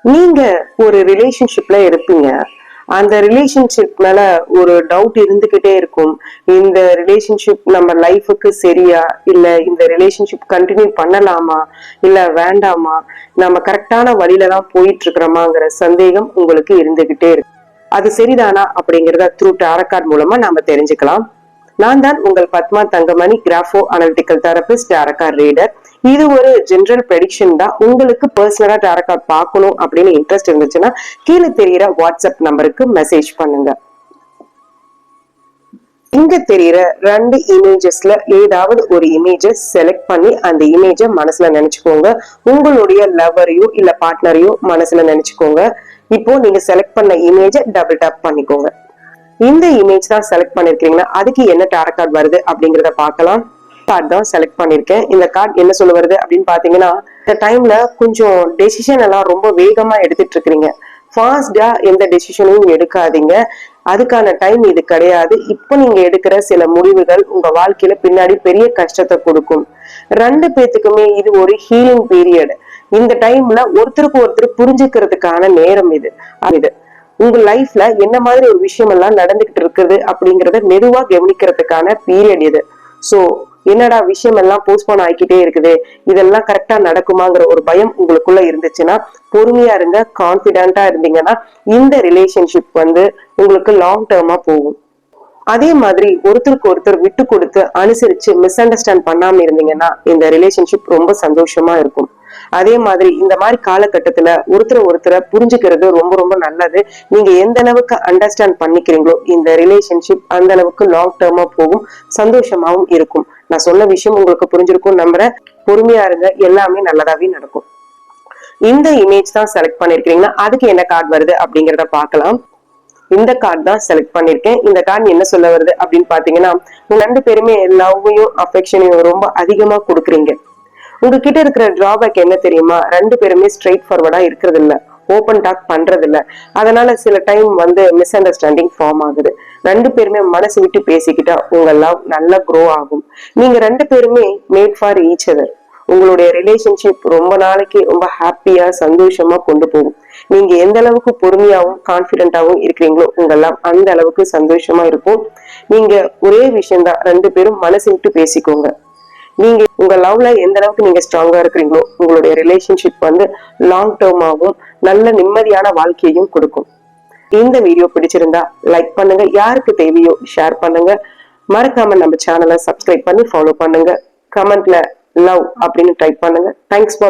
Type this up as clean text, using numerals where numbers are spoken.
நீங்க ஒரு ரிலேஷன்ஷிப்ல இருப்பீங்க. அந்த ரிலேஷன்ஷிப் மேல ஒரு டவுட் இருந்துகிட்டே இருக்கும். இந்த ரிலேஷன்ஷிப் நம்ம லைஃபுக்கு சரியா, இல்ல இந்த ரிலேஷன்ஷிப் கண்டினியூ பண்ணலாமா, இல்ல வேண்டாமா, நம்ம கரெக்டான வழியில தான் போயிட்டு இருக்கிறோமாங்கிற சந்தேகம் உங்களுக்கு இருந்துகிட்டே இருக்கு. அது சரிதானா அப்படிங்கறத த்ரூ டாரோ கார்ட் மூலமா நாம தெரிஞ்சுக்கலாம். நான் தான் உங்கள் Padma Thangamani, grapho analytical therapist, tarot card reader. இது ஒரு ஜெனரல் ப்ரெடிக்ஷன் தான். உங்களுக்கு பர்சனலா டாரோ கார்ட் பார்க்கணும் அப்படின்னு இன்ட்ரெஸ்ட் இருந்துச்சுன்னா கீழே தெரியுற வாட்ஸ்அப் நம்பருக்கு மெசேஜ் பண்ணுங்க. இங்க தெரியுற 2 இமேஜஸ்ல ஏதாவது ஒரு இமேஜ செலக்ட் பண்ணி அந்த இமேஜ மனசுல நினைச்சுக்கோங்க. உங்களுடைய லவரையோ இல்ல பார்ட்னரையோ மனசுல நினைச்சுக்கோங்க. இப்போ நீங்க செலக்ட் பண்ண இமேஜ டபுள் டாப் பண்ணிக்கோங்க. இந்த இமேஜ் தான் செலக்ட் பண்ணிருக்கீங்கன்னா அதுக்கு என்ன டாரோ கார்டு வருது அப்படிங்கறத பார்க்கலாம். கார்டு தான் செலக்ட் பண்ணிருக்கேன். இந்த கார்டு என்ன சொல்ல வருது அப்படின்னு பாத்தீங்கன்னா, இந்த டைம்ல கொஞ்சம் டெசிஷன் எல்லாம் ரொம்ப வேகமா எடுத்துட்டு இருக்கீங்க. ஃபாஸ்டா எந்த டெசிஷனையும் எடுக்காதீங்க. அதுக்கான டைம் இது கிடையாது. இப்போ நீங்க எடுக்கிற சில முடிவுகள் உங்க வாழ்க்கையில பின்னாடி பெரிய கஷ்டத்தை கொடுக்கும். 2 பேத்துக்குமே இது ஒரு ஹீலிங் பீரியட். இந்த டைம்ல ஒருத்தருக்கு ஒருத்தர் புரிஞ்சுக்கிறதுக்கான நேரம் இது. உங்க லைஃப்ல என்ன மாதிரி ஒரு விஷயம் எல்லாம் நடந்துகிட்டு இருக்குது அப்படிங்கறத மெதுவா கவனிக்கிறதுக்கான பீரியட் இது. சோ என்னடா விஷயம் எல்லாம் போஸ்ட்போன் ஆகிக்கிட்டே இருக்குது, இதெல்லாம் கரெக்டா நடக்குமாங்கிற ஒரு பயம் உங்களுக்குள்ள இருந்துச்சுன்னா பொறுமையா இருங்க. கான்பிடென்டா இருந்தீங்கன்னா இந்த ரிலேஷன்ஷிப் உங்களுக்கு லாங் டேர்மா போகும். அதே மாதிரி ஒருத்தருக்கு ஒருத்தர் விட்டு கொடுத்து அனுசரிச்சு மிஸ் அண்டர்ஸ்டாண்ட் பண்ணாம இருந்தீங்கன்னா இந்த ரிலேஷன்ஷிப் ரொம்ப சந்தோஷமா இருக்கும். அதே மாதிரி இந்த மாதிரி காலகட்டத்துல ஒருத்தரை புரிஞ்சுக்கிறது ரொம்ப ரொம்ப நல்லது. நீங்க எந்த அளவுக்கு அண்டர்ஸ்டாண்ட் பண்ணிக்கிறீங்களோ இந்த ரிலேஷன்ஷிப் அந்த அளவுக்கு லாங் டேர்மா போகும், சந்தோஷமாவும் இருக்கும். நான் சொன்ன விஷயம் உங்களுக்கு புரிஞ்சிருக்கும் நம்புறேன். பொறுமையா இருங்க, எல்லாமே நல்லதாவே நடக்கும். இந்த இமேஜ் தான் செலக்ட் பண்ணிருக்கீங்கன்னா அதுக்கு என்ன கார்டு வருது அப்படிங்கறத பார்க்கலாம். இந்த கார்டு தான் செலக்ட் பண்ணிருக்கேன். இந்த கார்டு என்ன சொல்ல வருது அப்படின்னு பாத்தீங்கன்னா, உங்க 2 பேருமே லவ்வையும் அஃபெக்ஷனையும் ரொம்ப அதிகமா கொடுக்குறீங்க. உங்ககிட்ட இருக்கிற டிராபேக் என்ன தெரியுமா? 2 பேருமே ஸ்ட்ரெயிட் ஃபார்வர்டா இருக்கிறது இல்ல, ஓபன் டாக் பண்றது இல்ல. அதனால சில டைம் மிஸ் அண்டர்ஸ்டாண்டிங் ஃபார்ம் ஆகுது. 2 பேருமே மனசு விட்டு பேசிக்கிட்டா உங்க லவ் நல்லா க்ரோ ஆகும். நீங்க 2 பேருமே மேட் ஃபார் ஈச் அதர். உங்களுடைய ரிலேஷன்ஷிப் ரொம்ப நாளைக்கு ரொம்ப ஹாப்பியா சந்தோஷமா கொண்டு போகும். நீங்க எந்த அளவுக்கு பொறுமையாவும் கான்பிடென்டாவும் இருக்கிறீங்களோ உங்க லவ் அந்த அளவுக்கு சந்தோஷமா இருக்கும். நீங்க ஒரே விஷயம் தான், 2 பேரும் மனசு விட்டு பேசிக்கோங்க. நீங்க உங்க லவ்ல எந்த அளவுக்கு நீங்க ஸ்ட்ராங்கா இருக்கிறீங்களோ உங்களுடைய ரிலேஷன்ஷிப் லாங் டேர்மாவும் நல்ல நிம்மதியான வாழ்க்கையையும் கொடுக்கும். இந்த வீடியோ பிடிச்சிருந்தா லைக் பண்ணுங்க, யாருக்கு தேவையோ ஷேர் பண்ணுங்க. மறக்காம நம்ம சேனலை சப்ஸ்கிரைப் பண்ணி ஃபாலோ பண்ணுங்க. கமெண்ட்ல லவ் அப்படின்னு டைப் பண்ணுங்க. Thanks for